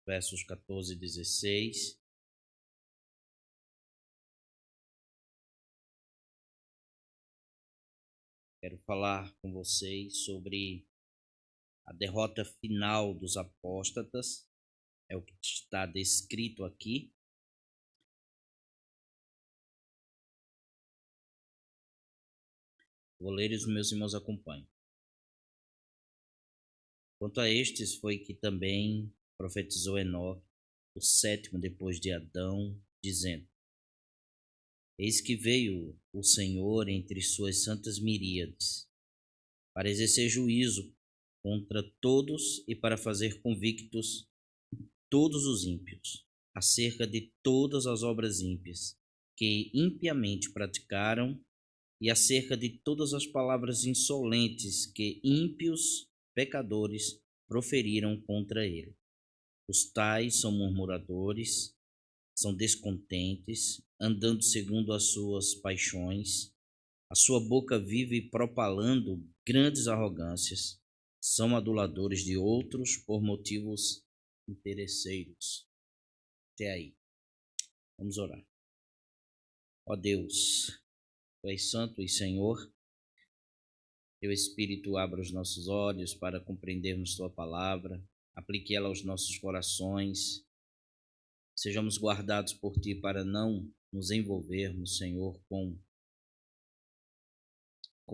versos 14 e 16. Quero falar com vocês sobre a derrota final dos apóstatas, é o que está descrito aqui. Vou ler e os meus irmãos acompanham. Quanto a estes foi que também profetizou Enoque, o sétimo depois de Adão, dizendo: Eis que veio o Senhor entre suas santas miríades, para exercer juízo contra todos e para fazer convictos todos os ímpios, acerca de todas as obras ímpias que impiamente praticaram e acerca de todas as palavras insolentes que ímpios pecadores proferiram contra ele. Os tais são murmuradores, são descontentes, andando segundo as suas paixões, a sua boca vive propalando grandes arrogâncias, são aduladores de outros por motivos interesseiros. Até aí. Vamos orar. Ó Deus, Tu és santo e Senhor, Teu Espírito abra os nossos olhos para compreendermos Tua palavra, aplique ela aos nossos corações, sejamos guardados por Ti para não nos envolvermos, Senhor, com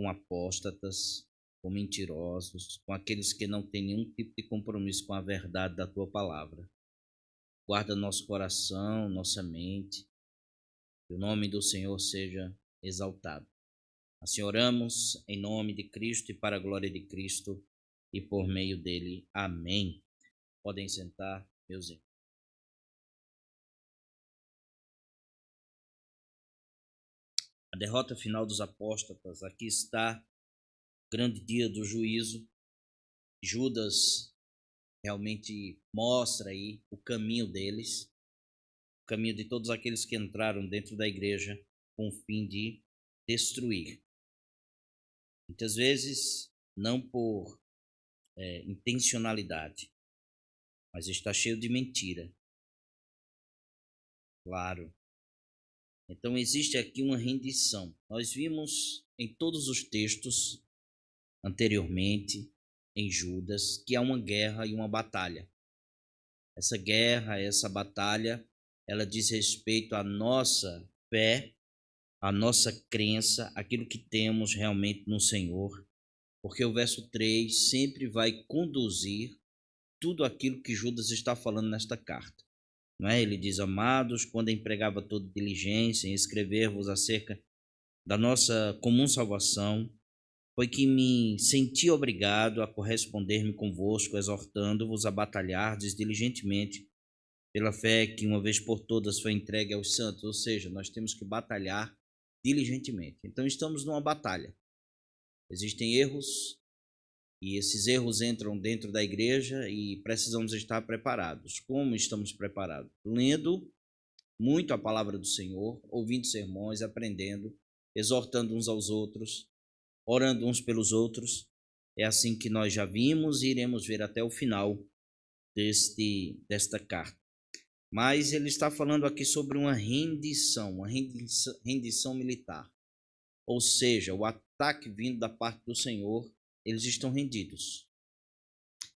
apóstatas, com mentirosos, com aqueles que não têm nenhum tipo de compromisso com a verdade da Tua palavra. Guarda nosso coração, nossa mente, que o nome do Senhor seja exaltado. Assim oramos em nome de Cristo e para a glória de Cristo e por meio dele. Amém. Podem sentar, meus irmãos. A derrota final dos apóstatas. Aqui está o grande dia do juízo. Judas realmente mostra aí o caminho deles, o caminho de todos aqueles que entraram dentro da igreja com o fim de destruir. Muitas vezes, não por intencionalidade, mas está cheio de mentira. Claro. Então existe aqui uma rendição. Nós vimos em todos os textos anteriormente, em Judas, que há uma guerra e uma batalha. Essa guerra, essa batalha, ela diz respeito à nossa fé, à nossa crença, aquilo que temos realmente no Senhor, porque o verso 3 sempre vai conduzir tudo aquilo que Judas está falando nesta carta. Não é? Ele diz: Amados, quando empregava toda diligência em escrever-vos acerca da nossa comum salvação, foi que me senti obrigado a corresponder-me convosco, exortando-vos a batalhardes diligentemente pela fé que uma vez por todas foi entregue aos santos. Ou seja, nós temos que batalhar diligentemente. Então estamos numa batalha. Existem erros e esses erros entram dentro da igreja e precisamos estar preparados. Como estamos preparados? Lendo muito a palavra do Senhor, ouvindo sermões, aprendendo, exortando uns aos outros, orando uns pelos outros. É assim que nós já vimos e iremos ver até o final desta carta. Mas ele está falando aqui sobre uma rendição militar. Ou seja, o ataque vindo da parte do Senhor, eles estão rendidos.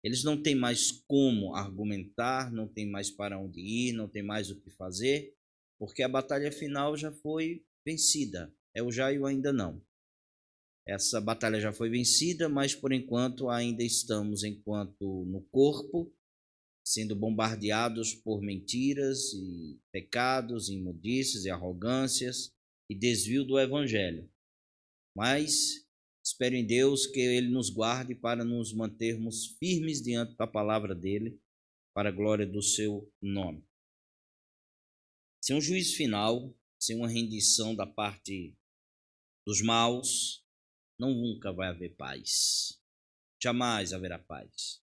Eles não têm mais como argumentar, não têm mais para onde ir, não têm mais o que fazer, porque a batalha final já foi vencida. É o já e o ainda não. Essa batalha já foi vencida, mas por enquanto ainda estamos, enquanto no corpo, sendo bombardeados por mentiras e pecados, imundícias e arrogâncias e desvio do evangelho. Mas espero em Deus que Ele nos guarde para nos mantermos firmes diante da palavra dEle, para a glória do seu nome. Sem um juízo final, sem uma rendição da parte dos maus, nunca vai haver paz. Jamais haverá paz.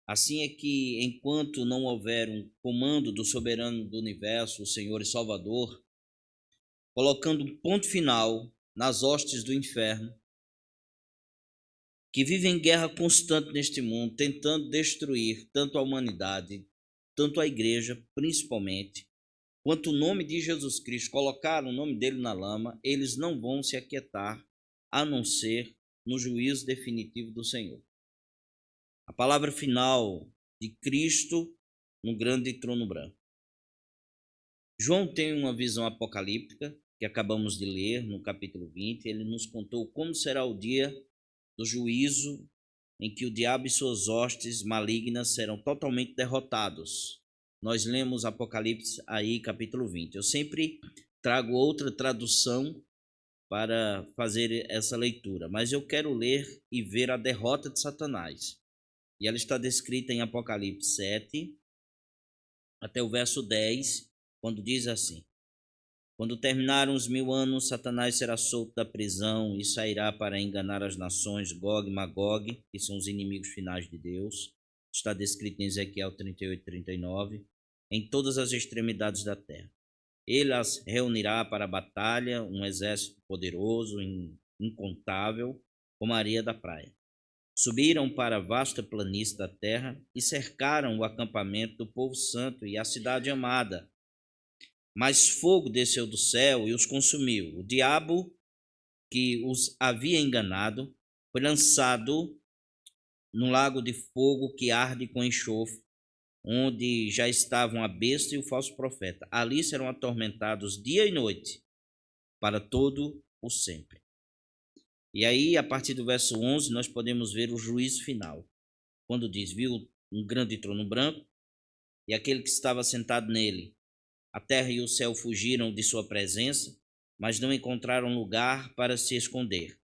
Assim é que, enquanto não houver um comando do soberano do universo, o Senhor e Salvador, colocando um ponto final nas hostes do inferno, que vivem em guerra constante neste mundo, tentando destruir tanto a humanidade tanto a igreja, principalmente, quanto o nome de Jesus Cristo, colocaram o nome dele na lama, eles não vão se aquietar, a não ser no juízo definitivo do Senhor. A palavra final de Cristo no grande trono branco. João tem uma visão apocalíptica, que acabamos de ler no capítulo 20. Ele nos contou como será o dia do juízo, em que o diabo e suas hostes malignas serão totalmente derrotados. Nós lemos Apocalipse aí, capítulo 20. Eu sempre trago outra tradução para fazer essa leitura, mas eu quero ler e ver a derrota de Satanás. E ela está descrita em Apocalipse 7, até o verso 10, quando diz assim: quando terminaram os 1000 anos, Satanás será solto da prisão e sairá para enganar as nações, Gog e Magog, que são os inimigos finais de Deus. Está descrito em Ezequiel 38, 39, em todas as extremidades da terra. Ele as reunirá para a batalha, um exército poderoso, incontável, como a areia da praia. Subiram para a vasta planície da terra e cercaram o acampamento do povo santo e a cidade amada. Mas fogo desceu do céu e os consumiu. O diabo que os havia enganado foi lançado no lago de fogo que arde com enxofre, onde já estavam a besta e o falso profeta. Ali serão atormentados dia e noite, para todo o sempre. E aí, a partir do verso 11, nós podemos ver o juízo final, quando diz: viu um grande trono branco e aquele que estava sentado nele. A terra e o céu fugiram de sua presença, mas não encontraram lugar para se esconder.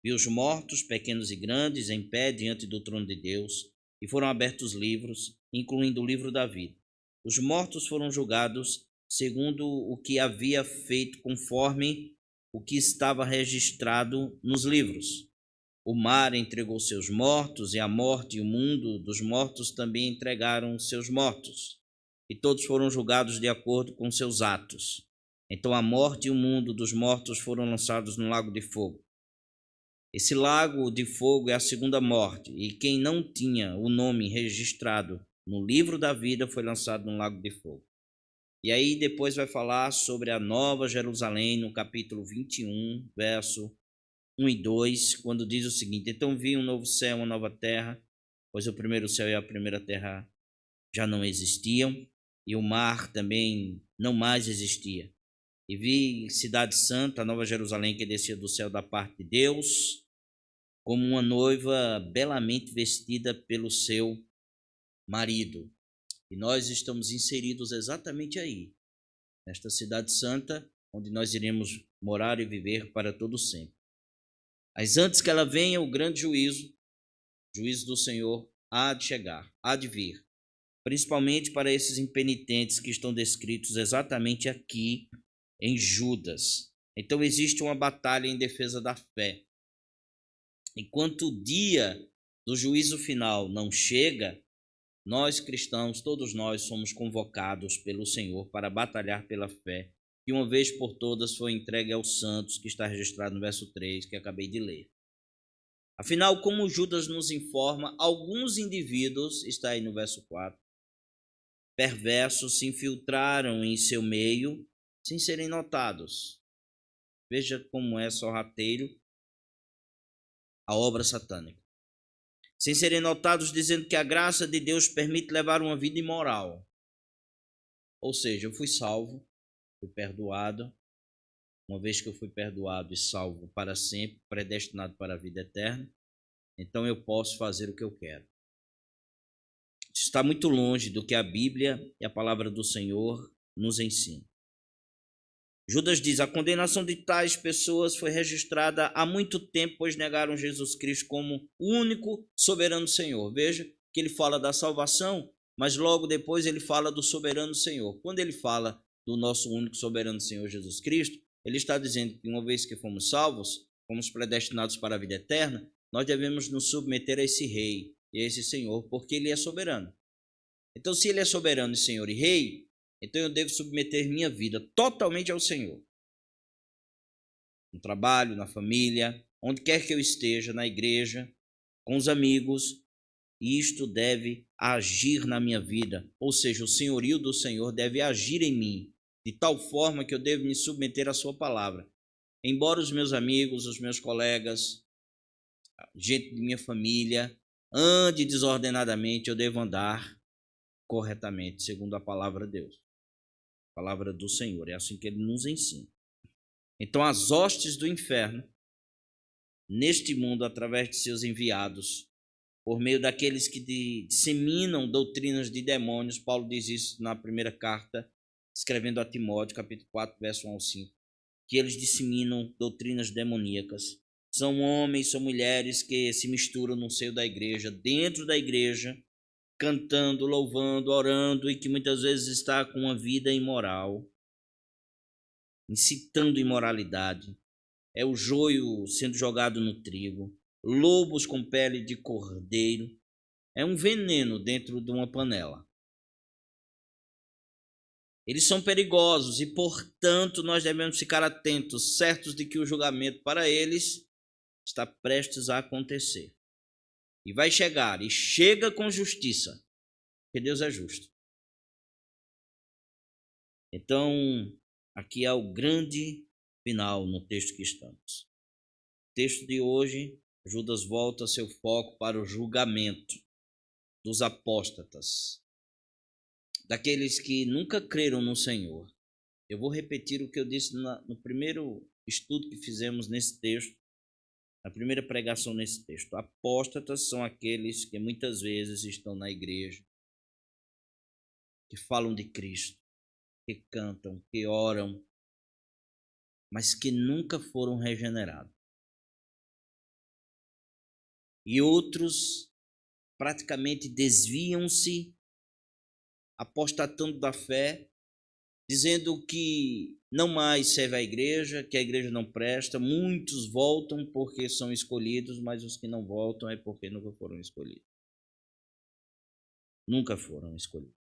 Viu os mortos, pequenos e grandes, em pé diante do trono de Deus, e foram abertos livros, incluindo o livro da vida. Os mortos foram julgados segundo o que havia feito, conforme o que estava registrado nos livros. O mar entregou seus mortos, e a morte e o mundo dos mortos também entregaram seus mortos. E todos foram julgados de acordo com seus atos. Então a morte e o mundo dos mortos foram lançados no lago de fogo. Esse lago de fogo é a segunda morte, e quem não tinha o nome registrado no livro da vida foi lançado no lago de fogo. E aí depois vai falar sobre a nova Jerusalém no capítulo 21, verso 1 e 2, quando diz o seguinte: então vi um novo céu, uma nova terra, pois o primeiro céu e a primeira terra já não existiam, e o mar também não mais existia. E vi cidade santa, a nova Jerusalém, que descia do céu da parte de Deus, como uma noiva belamente vestida pelo seu marido. E nós estamos inseridos exatamente aí, nesta cidade santa, onde nós iremos morar e viver para todo sempre. Mas antes que ela venha, o grande juízo do Senhor há de chegar, há de vir, principalmente para esses impenitentes que estão descritos exatamente aqui em Judas. Então existe uma batalha em defesa da fé. Enquanto o dia do juízo final não chega, nós cristãos, todos nós somos convocados pelo Senhor para batalhar pela fé, que uma vez por todas foi entregue aos santos, que está registrado no verso 3, que acabei de ler. Afinal, como Judas nos informa, alguns indivíduos, está aí no verso 4, perversos se infiltraram em seu meio sem serem notados. Veja como é sorrateiro a obra satânica. Sem serem notados, dizendo que a graça de Deus permite levar uma vida imoral. Ou seja, eu fui salvo, fui perdoado. Uma vez que eu fui perdoado e salvo para sempre, predestinado para a vida eterna, então eu posso fazer o que eu quero. Isso está muito longe do que a Bíblia e a palavra do Senhor nos ensina. Judas diz: a condenação de tais pessoas foi registrada há muito tempo, pois negaram Jesus Cristo como o único soberano Senhor. Veja que ele fala da salvação, mas logo depois ele fala do soberano Senhor. Quando ele fala do nosso único soberano Senhor Jesus Cristo, ele está dizendo que uma vez que fomos salvos, fomos predestinados para a vida eterna, nós devemos nos submeter a esse rei e a esse Senhor, porque ele é soberano. Então, se ele é soberano, Senhor e rei, então eu devo submeter minha vida totalmente ao Senhor. No trabalho, na família, onde quer que eu esteja, na igreja, com os amigos. e isto deve agir na minha vida, ou seja, o senhorio do Senhor deve agir em mim, de tal forma que eu devo me submeter à sua palavra. Embora os meus amigos, os meus colegas, gente de minha família, ande desordenadamente, eu devo andar corretamente, segundo a palavra de Deus, a palavra do Senhor. É assim que ele nos ensina. Então, as hostes do inferno, neste mundo, através de seus enviados, por meio daqueles que disseminam doutrinas de demônios, Paulo diz isso na primeira carta, escrevendo a Timóteo, capítulo 4, verso 1 ao 5, que eles disseminam doutrinas demoníacas. São homens, são mulheres que se misturam no seio da igreja, dentro da igreja, cantando, louvando, orando, e que muitas vezes está com uma vida imoral, incitando imoralidade. É o joio sendo jogado no trigo, lobos com pele de cordeiro. É um veneno dentro de uma panela. Eles são perigosos e, portanto, nós devemos ficar atentos, certos de que o julgamento para eles está prestes a acontecer. E vai chegar, e chega com justiça, porque Deus é justo. Então, aqui é o grande final no texto que estamos. O texto de hoje, Judas volta seu foco para o julgamento dos apóstatas, daqueles que nunca creram no Senhor. Eu vou repetir o que eu disse no primeiro estudo que fizemos nesse texto, na primeira pregação nesse texto. Apóstatas são aqueles que muitas vezes estão na igreja, que falam de Cristo, que cantam, que oram, mas que nunca foram regenerados. E outros praticamente desviam-se, apostatando da fé, dizendo que não mais serve a igreja, que a igreja não presta. Muitos voltam porque são escolhidos, mas os que não voltam é porque nunca foram escolhidos. Nunca foram escolhidos.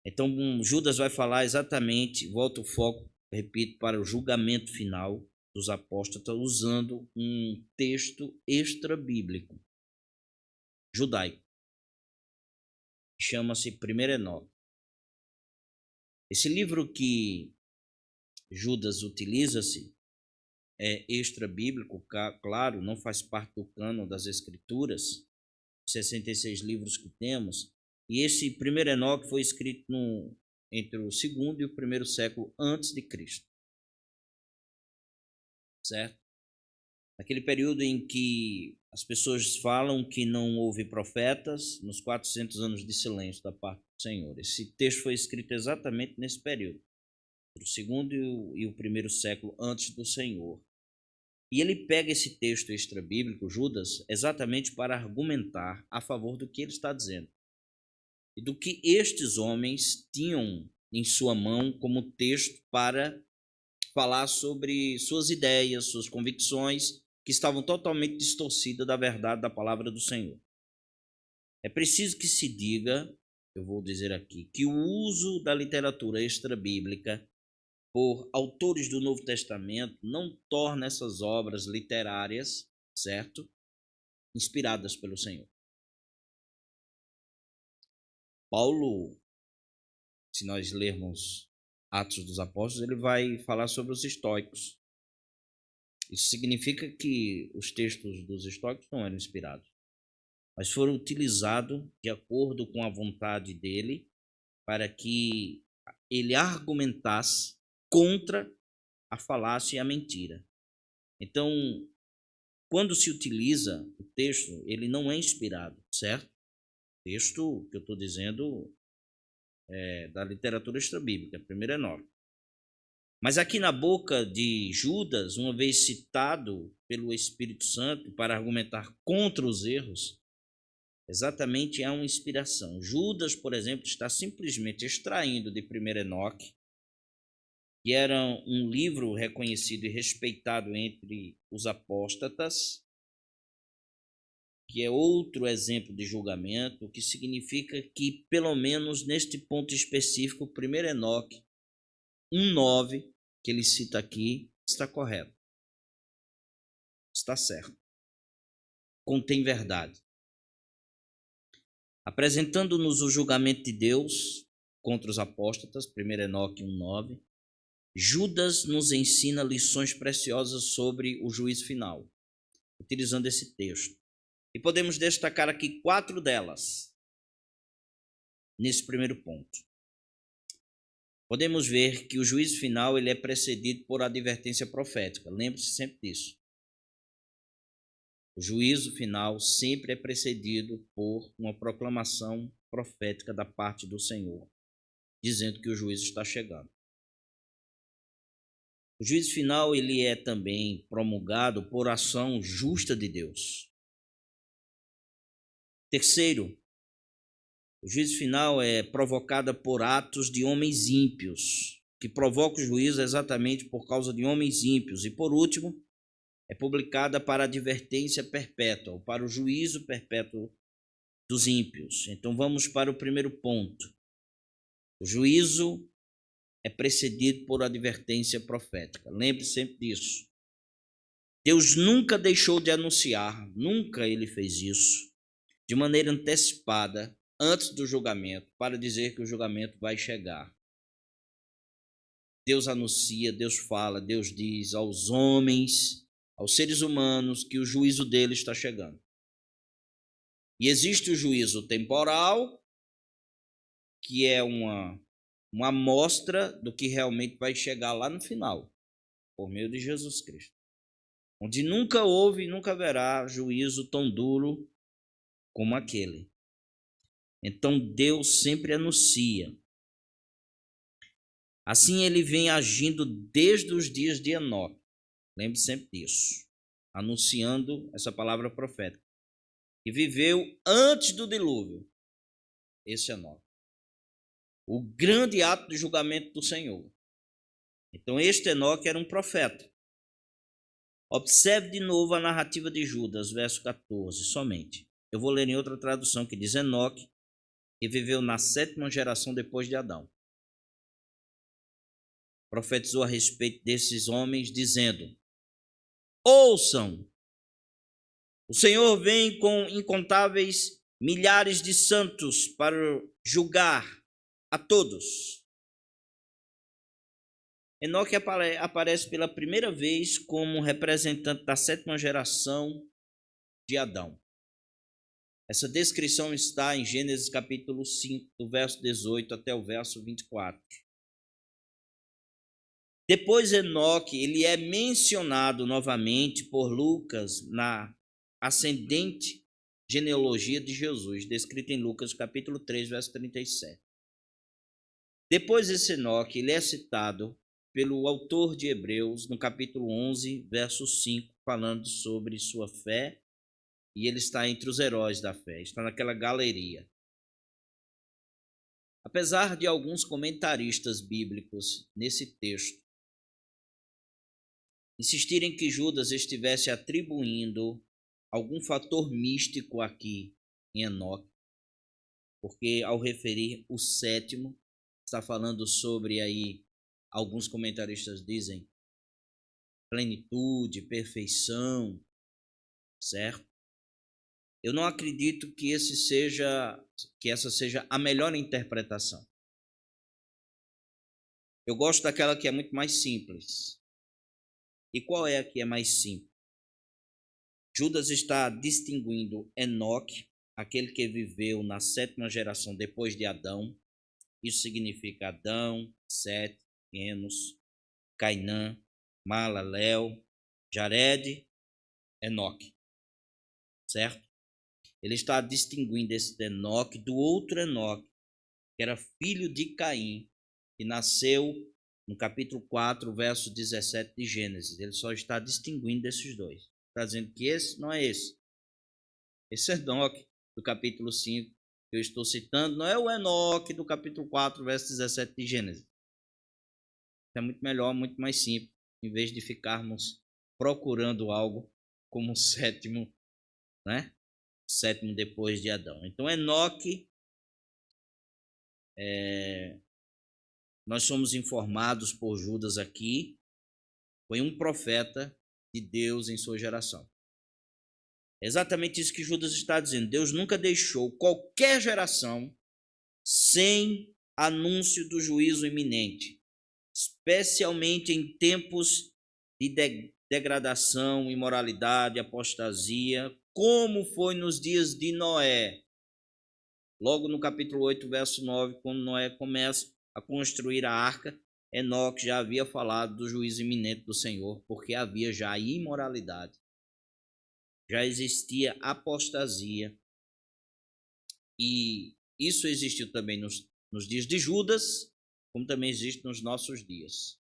Então, Judas vai falar exatamente, volta o foco, repito, para o julgamento final dos apóstolos, usando um texto extra-bíblico, judaico, chama-se 1 Enoque. Esse livro que Judas utiliza-se é extra-bíblico, claro, não faz parte do cânon das Escrituras, 66 livros que temos, e esse 1 Enoque foi escrito entre o segundo e o primeiro século antes de Cristo, certo? Naquele período em que as pessoas falam que não houve profetas, nos 400 anos de silêncio da parte do Senhor. Esse texto foi escrito exatamente nesse período, o segundo e o primeiro século antes do Senhor. E ele pega esse texto extra-bíblico, Judas, exatamente para argumentar a favor do que ele está dizendo. E do que estes homens tinham em sua mão como texto para falar sobre suas ideias, suas convicções, que estavam totalmente distorcidas da verdade da palavra do Senhor. É preciso que se diga, eu vou dizer aqui, que o uso da literatura extra-bíblica por autores do Novo Testamento não torna essas obras literárias, certo? Inspiradas pelo Senhor. Paulo, se nós lermos Atos dos Apóstolos, ele vai falar sobre os estoicos. Isso significa que os textos dos estoicos não eram inspirados, mas foram utilizados de acordo com a vontade dele para que ele argumentasse contra a falácia e a mentira. Então, quando se utiliza o texto, ele não é inspirado, certo? O texto que eu estou dizendo é da literatura extra-bíblica, 1 Enoque. Mas aqui na boca de Judas, uma vez citado pelo Espírito Santo para argumentar contra os erros, exatamente há uma inspiração. Judas, por exemplo, está simplesmente extraindo de 1 Enoque, que era um livro reconhecido e respeitado entre os apóstatas, que é outro exemplo de julgamento, o que significa que, pelo menos neste ponto específico, 1 Enoque 1:9, que ele cita aqui, está correto. Está certo. Contém verdade. apresentando-nos o julgamento de Deus contra os apóstatas, 1 Enoque 1:9. Judas nos ensina lições preciosas sobre o juízo final, utilizando esse texto. E podemos destacar aqui 4 delas, nesse primeiro ponto. Podemos ver que o juízo final ele é precedido por advertência profética. Lembre-se sempre disso. O juízo final sempre é precedido por uma proclamação profética da parte do Senhor, dizendo que o juízo está chegando. O juízo final ele é também promulgado por ação justa de Deus. Terceiro, o juízo final é provocado por atos de homens ímpios, que provocam o juízo exatamente por causa de homens ímpios. E por último, é publicada para advertência perpétua, ou para o juízo perpétuo dos ímpios. Então vamos para o primeiro ponto. O juízo é precedido por advertência profética. Lembre-se sempre disso. Deus nunca deixou de anunciar, nunca ele fez isso, de maneira antecipada, antes do julgamento, para dizer que o julgamento vai chegar. Deus anuncia, Deus fala, Deus diz aos homens, aos seres humanos, que o juízo dele está chegando. E existe o juízo temporal, que é uma amostra do que realmente vai chegar lá no final, por meio de Jesus Cristo. Onde nunca houve e nunca haverá juízo tão duro como aquele. Então Deus sempre anuncia. Assim ele vem agindo desde os dias de Enoque. Lembre sempre disso. Anunciando essa palavra profética. Que viveu antes do dilúvio. Esse Enoque. O grande ato de julgamento do Senhor. Então este Enoque era um profeta. Observe de novo a narrativa de Judas, verso 14, somente. Eu vou ler em outra tradução que diz Enoque, que viveu na 7ª geração depois de Adão. Profetizou a respeito desses homens, dizendo: ouçam, o Senhor vem com incontáveis milhares de santos para julgar a todos. Enoque aparece pela primeira vez como representante da 7ª geração de Adão. Essa descrição está em Gênesis capítulo 5, do verso 18 até o verso 24. Depois Enoque, ele é mencionado novamente por Lucas na ascendente genealogia de Jesus, descrita em Lucas capítulo 3, verso 37. Depois esse Enoque, ele é citado pelo autor de Hebreus no capítulo 11, verso 5, falando sobre sua fé, e ele está entre os heróis da fé, está naquela galeria. Apesar de alguns comentaristas bíblicos nesse texto insistirem que Judas estivesse atribuindo algum fator místico aqui em Enoque, porque ao referir o 7º, está falando sobre aí, alguns comentaristas dizem, plenitude, perfeição, certo? Eu não acredito que essa seja a melhor interpretação. Eu gosto daquela que é muito mais simples. E qual é a que é mais simples? Judas está distinguindo Enoque, aquele que viveu na 7ª geração depois de Adão. Isso significa Adão, Sete, Enos, Cainã, Malalel, Jared, Enoque. Certo? Ele está distinguindo esse Enoque do outro Enoque, que era filho de Caim, que nasceu no capítulo 4, verso 17 de Gênesis. Ele só está distinguindo esses dois. Está dizendo que esse não é esse. Esse Enoque do capítulo 5 que eu estou citando não é o Enoque do capítulo 4, verso 17 de Gênesis. É muito melhor, muito mais simples, em vez de ficarmos procurando algo como o 7º, né? 7º depois de Adão. Então Enoque, nós somos informados por Judas aqui, foi um profeta de Deus em sua geração. É exatamente isso que Judas está dizendo. Deus nunca deixou qualquer geração sem anúncio do juízo iminente, especialmente em tempos de degradação, imoralidade, apostasia, como foi nos dias de Noé. Logo no capítulo 8, verso 9, quando Noé começa a construir a arca, Enoque já havia falado do juízo iminente do Senhor, porque havia já imoralidade, já existia apostasia, e isso existiu também nos dias de Judas, como também existe nos nossos dias.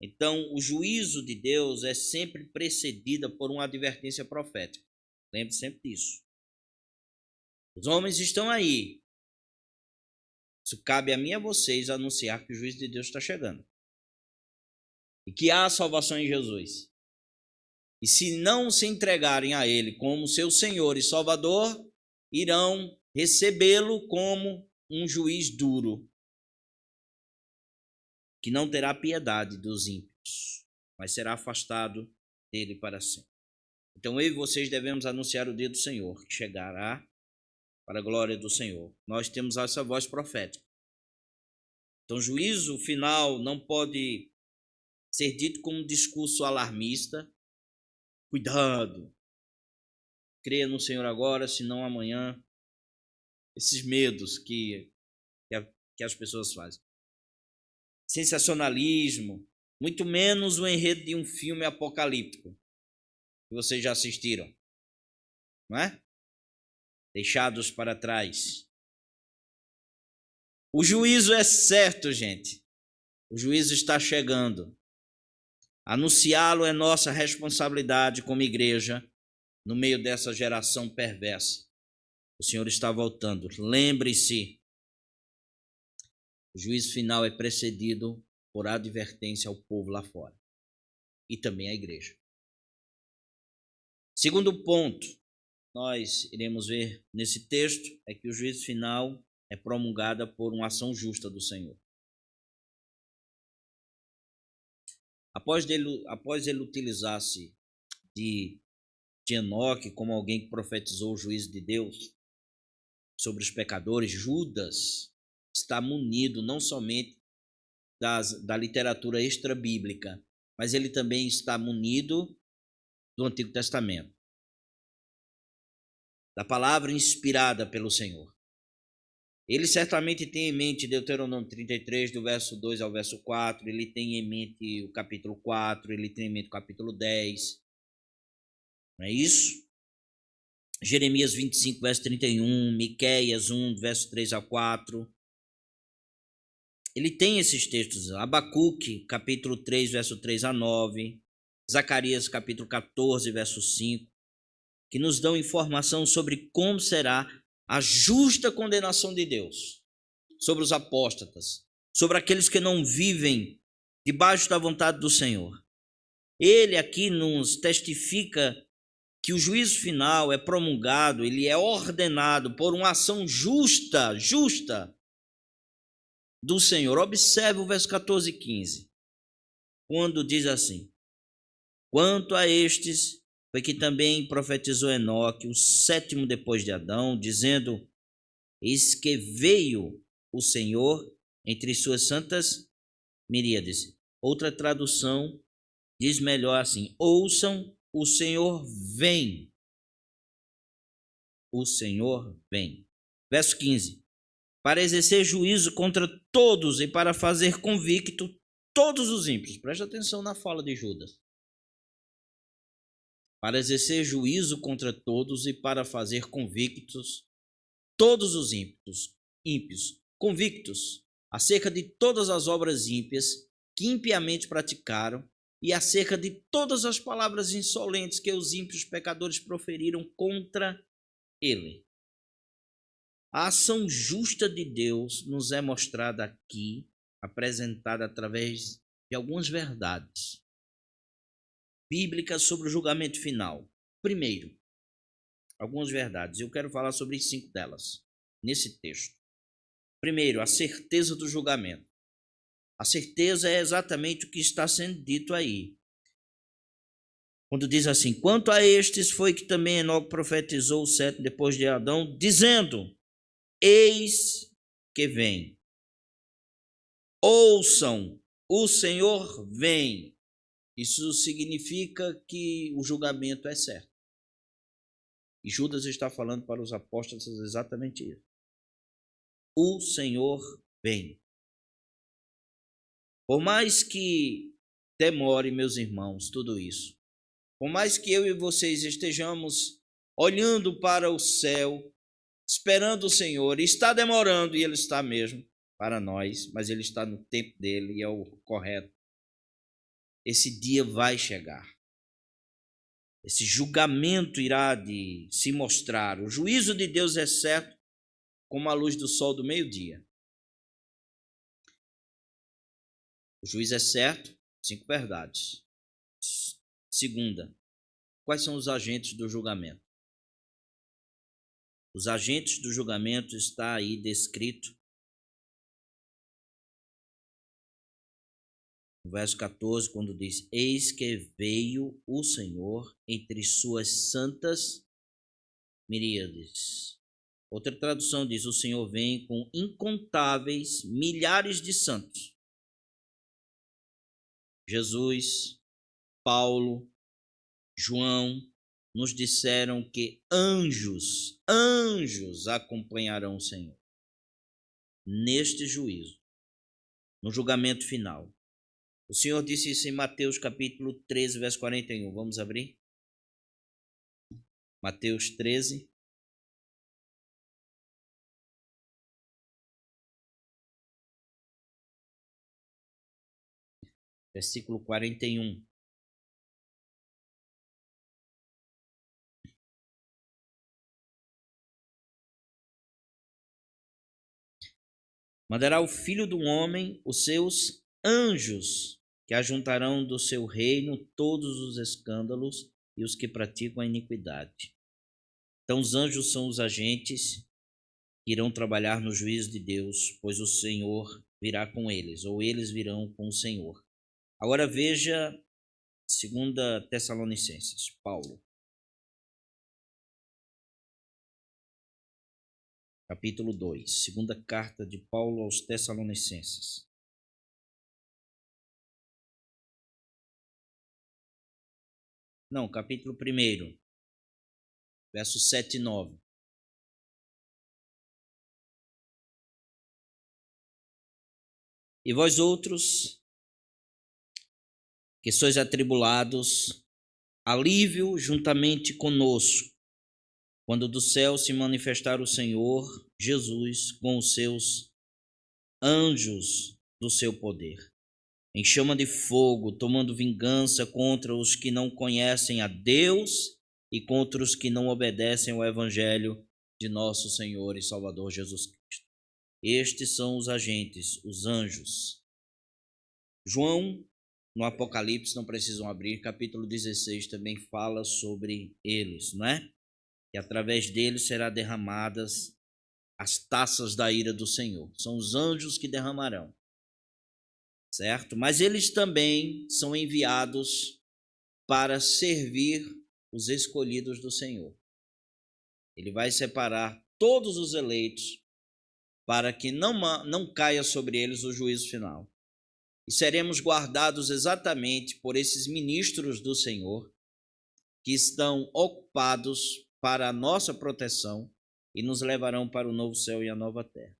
Então, o juízo de Deus é sempre precedida por uma advertência profética. Lembre sempre disso. Os homens estão aí. Isso cabe a mim e a vocês anunciar que o juízo de Deus está chegando. E que há salvação em Jesus. E se não se entregarem a Ele como seu Senhor e Salvador, irão recebê-lo como um juiz duro, que não terá piedade dos ímpios, mas será afastado dele para sempre. Então eu e vocês devemos anunciar o dia do Senhor, que chegará para a glória do Senhor. Nós temos essa voz profética. Então, juízo final não pode ser dito como um discurso alarmista. Cuidado, creia no Senhor agora, senão amanhã. Esses medos que as pessoas fazem. Sensacionalismo, muito menos o enredo de um filme apocalíptico, que vocês já assistiram, não é? Deixados para trás. O juízo é certo, gente. O juízo está chegando. Anunciá-lo é nossa responsabilidade como igreja no meio dessa geração perversa. O Senhor está voltando. Lembre-se, o juízo final é precedido por advertência ao povo lá fora e também à igreja. Segundo ponto, nós iremos ver nesse texto é que o juízo final é promulgado por uma ação justa do Senhor. Após ele utilizar-se de Enoque como alguém que profetizou o juízo de Deus sobre os pecadores, Judas está munido não somente da literatura extra-bíblica, mas ele também está munido do Antigo Testamento, da palavra inspirada pelo Senhor. Ele certamente tem em mente Deuteronômio 33, do verso 2 ao verso 4, ele tem em mente o capítulo 4, ele tem em mente o capítulo 10, não é isso? Jeremias 25, verso 31, Miqueias 1, verso 3 a 4. Ele tem esses textos, Abacuque, capítulo 3, verso 3 a 9, Zacarias, capítulo 14, verso 5, que nos dão informação sobre como será a justa condenação de Deus sobre os apóstatas, sobre aqueles que não vivem debaixo da vontade do Senhor. Ele aqui nos testifica que o juízo final é promulgado, ele é ordenado por uma ação justa do Senhor. Observe o verso 14 e 15, quando diz assim: quanto a estes, foi que também profetizou Enoque, o sétimo depois de Adão, dizendo: eis que veio o Senhor entre suas santas miríades. Outra tradução diz melhor assim: ouçam, o Senhor vem. O Senhor vem. Verso 15: para exercer juízo contra todos e para fazer convicto todos os ímpios. Preste atenção na fala de Judas. Para exercer juízo contra todos e para fazer convictos todos os ímpios, convictos acerca de todas as obras ímpias que impiamente praticaram e acerca de todas as palavras insolentes que os ímpios pecadores proferiram contra ele. A ação justa de Deus nos é mostrada aqui, apresentada através de algumas verdades bíblicas sobre o julgamento final. Primeiro, algumas verdades. Eu quero falar sobre 5 delas nesse texto. Primeiro, a certeza do julgamento. A certeza é exatamente o que está sendo dito aí. quando diz assim: quanto a estes foi que também Enoque profetizou o século depois de Adão, dizendo: eis que vem. Ouçam, o Senhor vem. Isso significa que o julgamento é certo. E Judas está falando para os apóstolos exatamente isso. O Senhor vem. Por mais que demore, meus irmãos, tudo isso, por mais que eu e vocês estejamos olhando para o céu, esperando o Senhor, e está demorando, e Ele está mesmo para nós, mas Ele está no tempo dele e é o correto. Esse dia vai chegar. Esse julgamento irá de se mostrar. O juízo de Deus é certo como a luz do sol do meio-dia. O juiz é certo, 5 verdades. Segunda, quais são os agentes do julgamento? Os agentes do julgamento está aí descrito no verso 14, quando diz: eis que veio o Senhor entre suas santas miríades. Outra tradução diz: o Senhor vem com incontáveis milhares de santos. Jesus, Paulo, João nos disseram que anjos acompanharão o Senhor neste juízo, no julgamento final. O Senhor disse isso em Mateus capítulo 13, verso 41. Vamos abrir? Mateus 13. Versículo 41. Mandará o Filho do Homem os seus anjos, que ajuntarão do seu reino todos os escândalos e os que praticam a iniquidade. Então os anjos são os agentes que irão trabalhar no juízo de Deus, pois o Senhor virá com eles, ou eles virão com o Senhor. Agora veja 2 Tessalonicenses, Paulo. Capítulo 2, segunda carta de Paulo aos Tessalonicenses. Não, capítulo 1, versos 7 e 9. E vós outros, que sois atribulados, alívio juntamente conosco, quando do céu se manifestar o Senhor Jesus com os seus anjos do seu poder, em chama de fogo, tomando vingança contra os que não conhecem a Deus e contra os que não obedecem ao evangelho de nosso Senhor e Salvador Jesus Cristo. Estes são os agentes, os anjos. João, no Apocalipse, não precisam abrir, capítulo 16 também fala sobre eles, não é? E através deles será derramadas as taças da ira do Senhor. São os anjos que derramarão, certo? Mas eles também são enviados para servir os escolhidos do Senhor. Ele vai separar todos os eleitos para que não caia sobre eles o juízo final. E seremos guardados exatamente por esses ministros do Senhor que estão ocupados para a nossa proteção e nos levarão para o novo céu e a nova terra.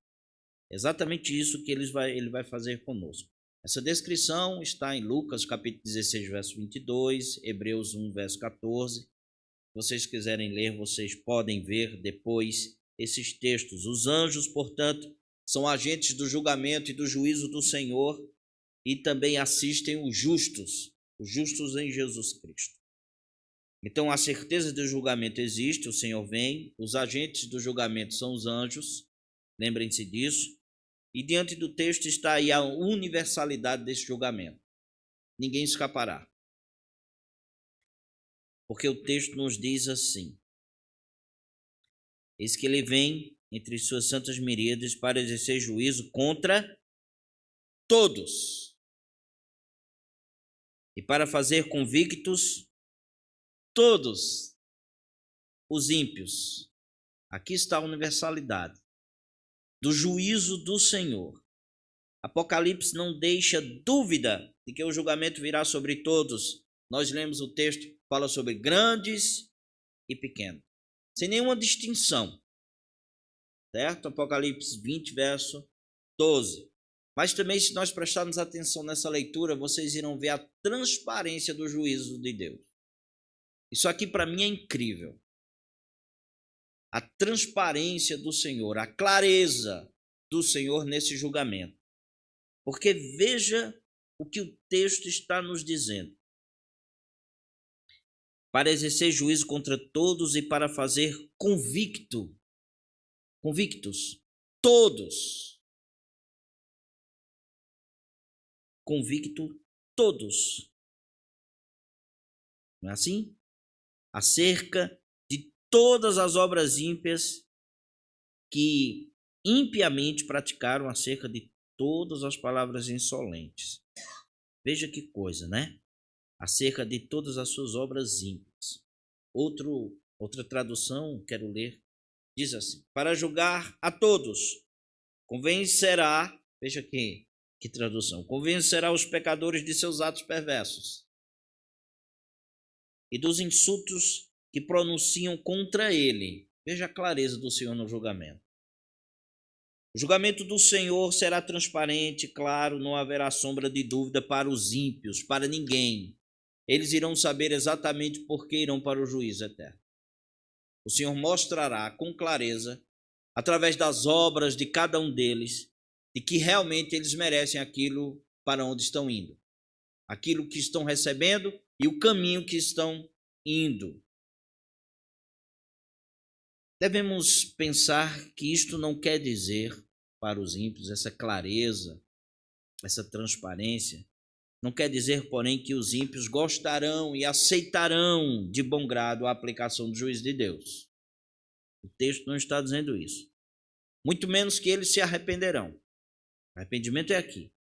Exatamente isso que ele vai fazer conosco. Essa descrição está em Lucas capítulo 16, verso 22, Hebreus 1, verso 14. Se vocês quiserem ler, vocês podem ver depois esses textos. Os anjos, portanto, são agentes do julgamento e do juízo do Senhor e também assistem os justos em Jesus Cristo. Então, a certeza do julgamento existe, o Senhor vem, os agentes do julgamento são os anjos, lembrem-se disso, e diante do texto está aí a universalidade desse julgamento. Ninguém escapará. Porque o texto nos diz assim: eis que ele vem entre suas santas miríades para exercer juízo contra todos, e para fazer convictos todos os ímpios. Aqui está a universalidade do juízo do Senhor. Apocalipse não deixa dúvida de que o julgamento virá sobre todos. Nós lemos o texto, fala sobre grandes e pequenos, sem nenhuma distinção, certo? Apocalipse 20, verso 12. Mas também, se nós prestarmos atenção nessa leitura, vocês irão ver a transparência do juízo de Deus. Isso aqui para mim é incrível. A transparência do Senhor, a clareza do Senhor nesse julgamento. Porque veja o que o texto está nos dizendo. Para exercer juízo contra todos e para fazer convictos, todos. Convicto todos. Não é assim? Acerca de todas as obras ímpias que impiamente praticaram, acerca de todas as palavras insolentes. Veja que coisa, né? Acerca de todas as suas obras ímpias. Outra tradução, quero ler, diz assim: para julgar a todos, convencerá, veja aqui, que tradução, convencerá os pecadores de seus atos perversos e dos insultos que pronunciam contra ele. Veja a clareza do Senhor no julgamento. O julgamento do Senhor será transparente, claro, não haverá sombra de dúvida para os ímpios, para ninguém. Eles irão saber exatamente por que irão para o juízo eterno. O Senhor mostrará com clareza, através das obras de cada um deles, de que realmente eles merecem aquilo para onde estão indo, aquilo que estão recebendo e o caminho que estão indo. Devemos pensar que isto não quer dizer para os ímpios, essa clareza, essa transparência, não quer dizer, porém, que os ímpios gostarão e aceitarão de bom grado a aplicação do juízo de Deus. O texto não está dizendo isso. Muito menos que eles se arrependerão. Arrependimento é aqui.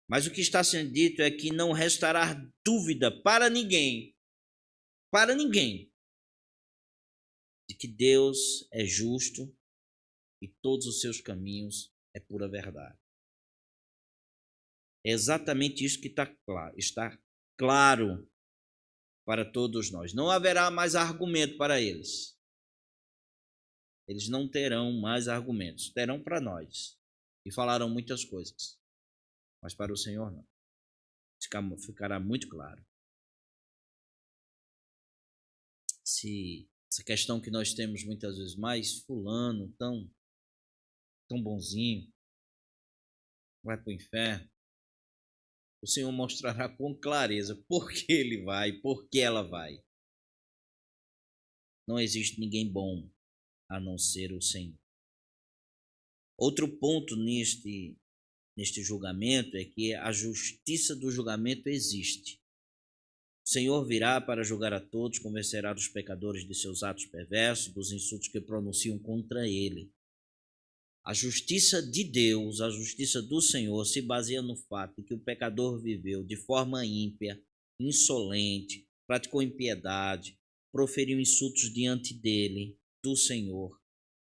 Mas o que está sendo dito é que não restará dúvida para ninguém, de que Deus é justo e todos os seus caminhos é pura verdade. É exatamente isso que está claro para todos nós. Não haverá mais argumento para eles. Eles não terão mais argumentos. Terão para nós. E falarão muitas coisas. Mas para o Senhor não. Ficará muito claro. Se essa questão que nós temos muitas vezes, mais fulano, tão bonzinho, vai para o inferno. O Senhor mostrará com clareza por que ele vai, por que ela vai. Não existe ninguém bom a não ser o Senhor. Outro ponto neste julgamento é que a justiça do julgamento existe. O Senhor virá para julgar a todos, convencerá os pecadores de seus atos perversos, dos insultos que pronunciam contra ele. A justiça de Deus, a justiça do Senhor, se baseia no fato de que o pecador viveu de forma ímpia, insolente, praticou impiedade, proferiu insultos diante dele, do Senhor,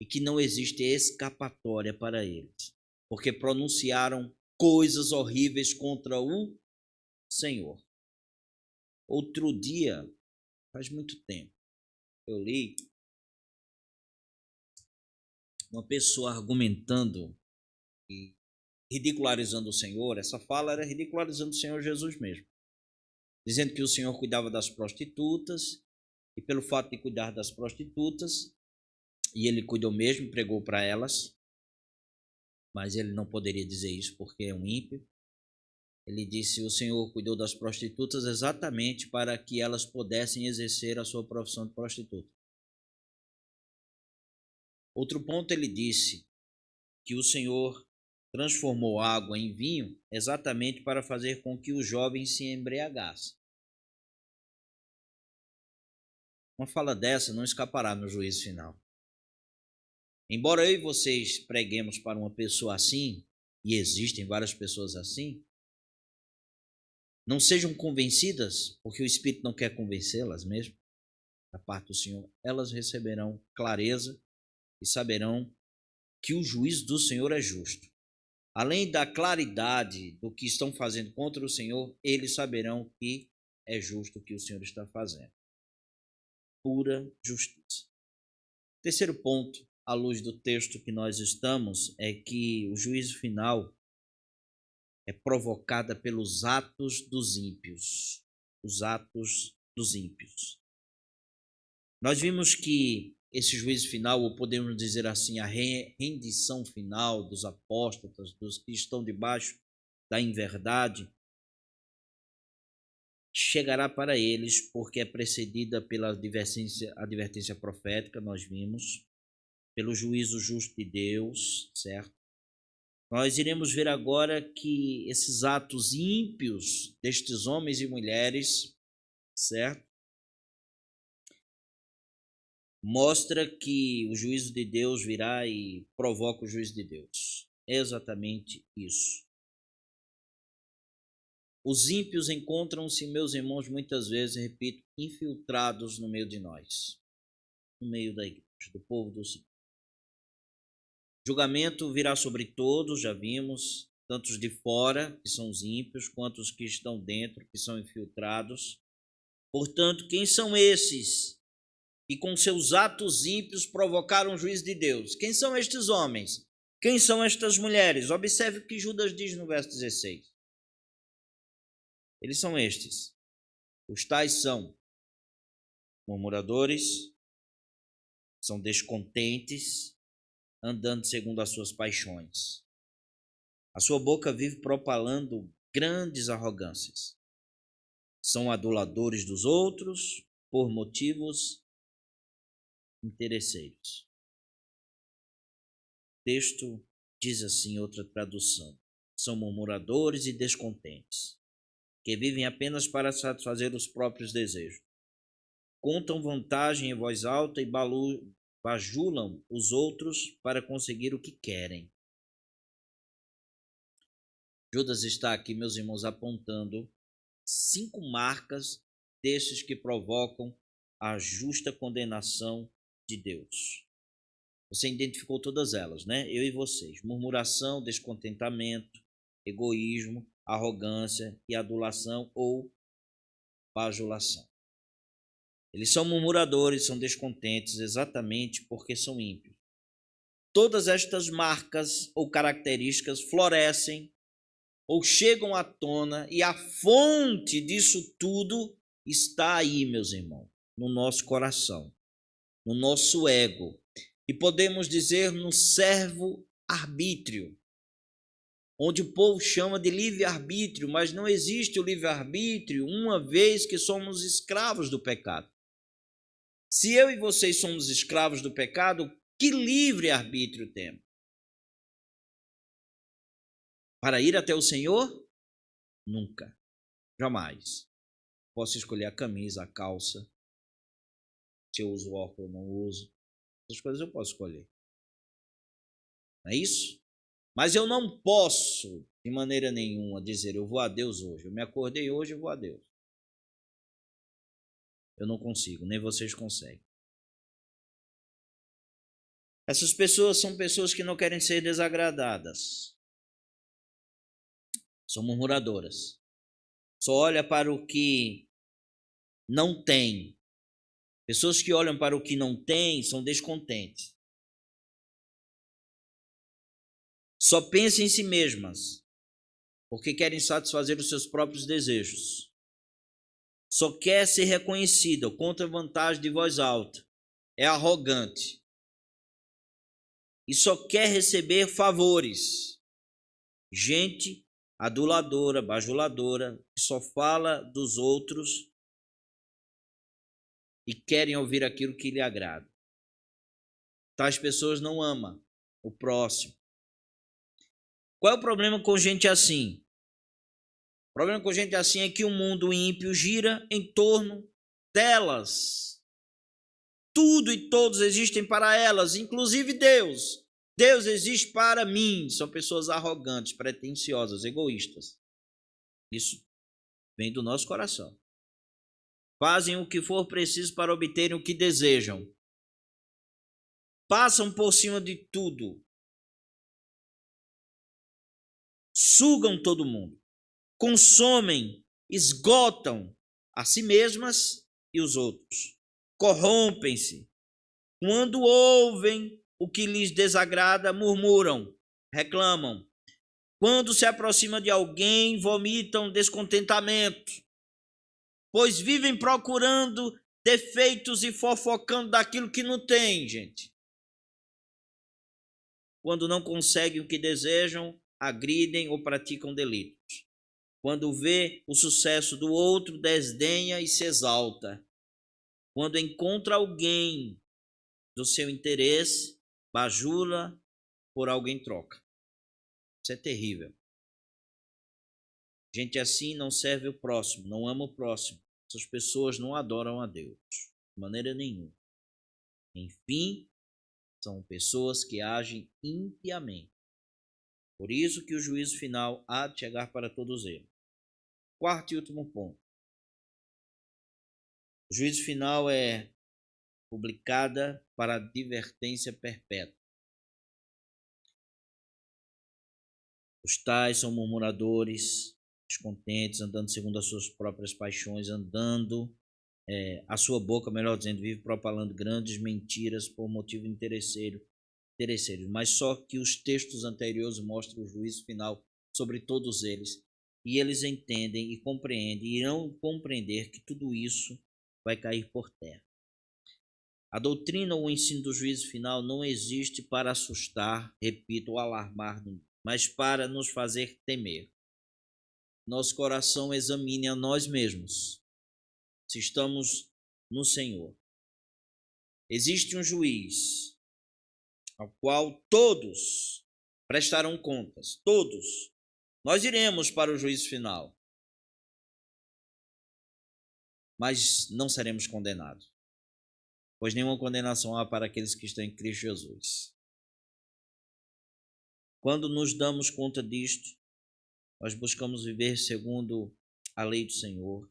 e que não existe escapatória para eles, porque pronunciaram coisas horríveis contra o Senhor. Outro dia, faz muito tempo, eu li uma pessoa argumentando e ridicularizando o Senhor. Essa fala era ridicularizando o Senhor Jesus mesmo, dizendo que o Senhor cuidava das prostitutas, e pelo fato de cuidar das prostitutas, e ele cuidou mesmo, pregou para elas, mas ele não poderia dizer isso porque é um ímpio. Ele disse: o Senhor cuidou das prostitutas exatamente para que elas pudessem exercer a sua profissão de prostituta. Outro ponto, ele disse que o Senhor transformou água em vinho exatamente para fazer com que os jovens se embriagassem. Uma fala dessa não escapará no juízo final. Embora eu e vocês preguemos para uma pessoa assim, e existem várias pessoas assim, não sejam convencidas, porque o Espírito não quer convencê-las mesmo, da parte do Senhor, elas receberão clareza e saberão que o juízo do Senhor é justo. Além da claridade do que estão fazendo contra o Senhor, eles saberão que é justo o que o Senhor está fazendo. Pura justiça. Terceiro ponto, à luz do texto que nós estamos, é que o juízo final é provocada pelos atos dos ímpios. Os atos dos ímpios. Nós vimos que esse juízo final, ou podemos dizer assim, a rendição final dos apóstatas, dos que estão debaixo da inverdade, chegará para eles porque é precedida pela advertência profética, nós vimos, pelo juízo justo de Deus, certo? Nós iremos ver agora que esses atos ímpios destes homens e mulheres, certo? Mostra que o juízo de Deus virá e provoca o juízo de Deus. É exatamente isso. Os ímpios encontram-se, meus irmãos, muitas vezes, repito, infiltrados no meio de nós, no meio da igreja, do povo do Senhor. Julgamento virá sobre todos, já vimos, tanto os de fora, que são os ímpios, quanto os que estão dentro, que são infiltrados. Portanto, quem são esses que com seus atos ímpios provocaram o juízo de Deus? Quem são estes homens? Quem são estas mulheres? Observe o que Judas diz no verso 16. Eles são estes. Os tais são murmuradores, são descontentes, andando segundo as suas paixões. A sua boca vive propalando grandes arrogâncias. São aduladores dos outros por motivos interesseiros. O texto diz assim, outra tradução: são murmuradores e descontentes, que vivem apenas para satisfazer os próprios desejos. Contam vantagem em voz alta e bajulam os outros para conseguir o que querem. Judas está aqui, meus irmãos, apontando 5 marcas desses que provocam a justa condenação de Deus. Você identificou todas elas, né? Eu e vocês. Murmuração, descontentamento, egoísmo, arrogância e adulação ou bajulação. Eles são murmuradores, são descontentes exatamente porque são ímpios. Todas estas marcas ou características florescem ou chegam à tona, e a fonte disso tudo está aí, meus irmãos, no nosso coração, no nosso ego, e podemos dizer no servo-arbítrio, onde o povo chama de livre-arbítrio, mas não existe o livre-arbítrio uma vez que somos escravos do pecado. Se eu e vocês somos escravos do pecado, que livre-arbítrio temos? Para ir até o Senhor? Nunca, jamais. Posso escolher a camisa, a calça, se eu uso óculos ou não uso. Essas coisas eu posso escolher. Não é isso? Mas eu não posso, de maneira nenhuma, dizer eu vou a Deus hoje. Eu me acordei hoje e vou a Deus. Eu não consigo, nem vocês conseguem. Essas pessoas são pessoas que não querem ser desagradadas. São murmuradoras. Só olha para o que não tem. Pessoas que olham para o que não tem são descontentes. Só pensam em si mesmas, porque querem satisfazer os seus próprios desejos. Só quer ser reconhecida, contra vantagem de voz alta. É arrogante. E só quer receber favores. Gente aduladora, bajuladora, que só fala dos outros e querem ouvir aquilo que lhe agrada. Tais pessoas não amam o próximo. Qual é o problema com gente assim? O problema com gente assim é que o mundo ímpio gira em torno delas. Tudo e todos existem para elas, inclusive Deus. Deus existe para mim. São pessoas arrogantes, pretensiosas, egoístas. Isso vem do nosso coração. Fazem o que for preciso para obterem o que desejam. Passam por cima de tudo. Sugam todo mundo. Consomem, esgotam a si mesmas e os outros. Corrompem-se. Quando ouvem o que lhes desagrada, murmuram, reclamam. Quando se aproxima de alguém, vomitam descontentamento, pois vivem procurando defeitos e fofocando daquilo que não tem, gente. Quando não conseguem o que desejam, agridem ou praticam delitos. Quando vê o sucesso do outro, desdenha e se exalta. Quando encontra alguém do seu interesse, bajula por alguém troca. Isso é terrível. Gente assim não serve o próximo, não ama o próximo. Essas pessoas não adoram a Deus, de maneira nenhuma. Enfim, são pessoas que agem impiamente. Por isso que o juízo final há de chegar para todos eles. Quarto e último ponto. O juízo final é publicada para advertência perpétua. Os tais são murmuradores, descontentes, andando segundo as suas próprias paixões, andando a sua boca, melhor dizendo, vive propalando grandes mentiras por motivo interesseiros, mas só que os textos anteriores mostram o juízo final sobre todos eles, e eles entendem e compreendem, e irão compreender que tudo isso vai cair por terra. A doutrina ou o ensino do juízo final não existe para assustar, repito, ou alarmar, mas para nos fazer temer. Nosso coração examine a nós mesmos, se estamos no Senhor. Existe um juiz ao qual todos prestarão contas, todos. Nós iremos para o juízo final, mas não seremos condenados, pois nenhuma condenação há para aqueles que estão em Cristo Jesus. Quando nos damos conta disto, nós buscamos viver segundo a lei do Senhor.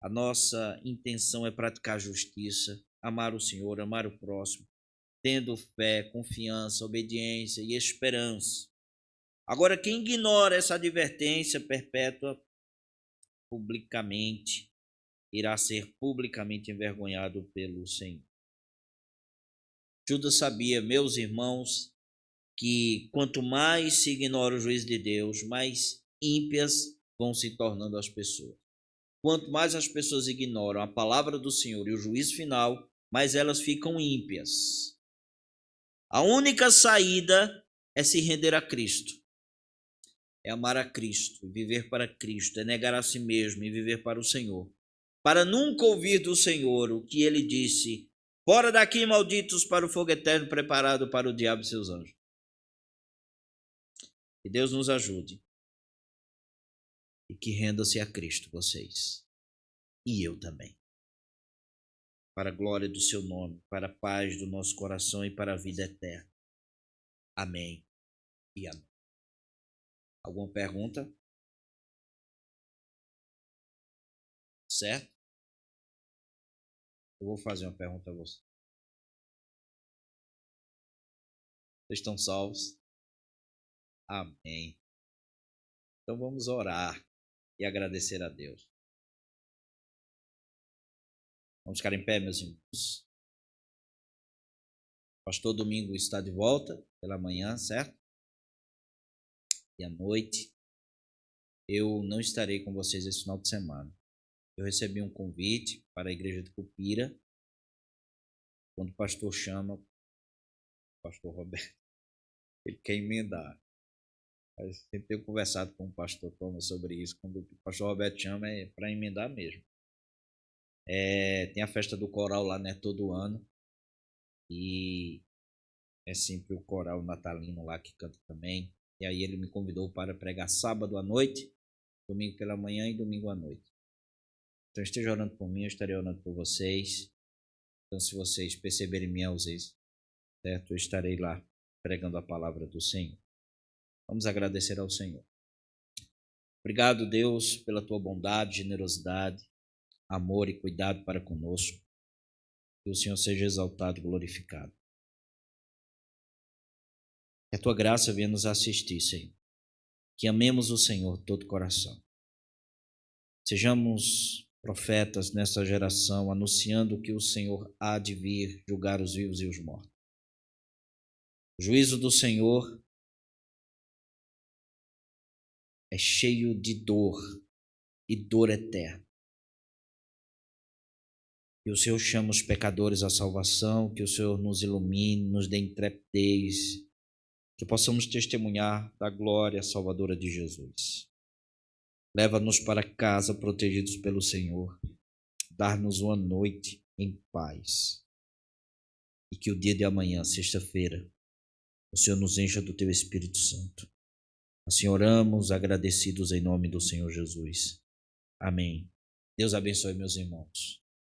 A nossa intenção é praticar justiça, amar o Senhor, amar o próximo, tendo fé, confiança, obediência e esperança. Agora, quem ignora essa advertência perpétua publicamente, irá ser publicamente envergonhado pelo Senhor. Judas sabia, meus irmãos, que quanto mais se ignora o juízo de Deus, mais ímpias vão se tornando as pessoas. Quanto mais as pessoas ignoram a palavra do Senhor e o juízo final, mais elas ficam ímpias. A única saída é se render a Cristo. É amar a Cristo, viver para Cristo, é negar a si mesmo e viver para o Senhor. Para nunca ouvir do Senhor o que ele disse: fora daqui, malditos, para o fogo eterno preparado para o diabo e seus anjos. Que Deus nos ajude e que renda-se a Cristo vocês e eu também, para a glória do seu nome, para a paz do nosso coração e para a vida eterna. Amém e amém. Alguma pergunta? Certo? Eu vou fazer uma pergunta a você. Vocês estão salvos? Amém. Então vamos orar e agradecer a Deus. Vamos ficar em pé, meus irmãos. Pastor Domingo está de volta pela manhã, certo? E à noite eu não estarei com vocês esse final de semana. Eu recebi um convite para a igreja de Cupira. Quando o pastor chama, o pastor Roberto, ele quer emendar. Eu sempre tenho conversado com o pastor Thomas sobre isso. Quando o pastor Roberto chama, é para emendar mesmo. Tem a festa do coral lá, né, todo ano. E é sempre o coral natalino lá que canta também. E aí ele me convidou para pregar sábado à noite, domingo pela manhã e domingo à noite. Então esteja orando por mim, eu estarei orando por vocês. Então se vocês perceberem minha ausência, certo? Eu estarei lá pregando a palavra do Senhor. Vamos agradecer ao Senhor. Obrigado, Deus, pela tua bondade, generosidade, amor e cuidado para conosco. Que o Senhor seja exaltado e glorificado. Que a tua graça venha nos assistir, Senhor. Que amemos o Senhor de todo o coração. Sejamos profetas nesta geração, anunciando que o Senhor há de vir julgar os vivos e os mortos. O juízo do Senhor é cheio de dor e dor eterna. Que o Senhor chame os pecadores à salvação, que o Senhor nos ilumine, nos dê intrepidez, que possamos testemunhar da glória salvadora de Jesus. Leva-nos para casa protegidos pelo Senhor, dar-nos uma noite em paz e que o dia de amanhã, sexta-feira, o Senhor nos encha do teu Espírito Santo. Assim oramos, agradecidos em nome do Senhor Jesus. Amém. Deus abençoe meus irmãos.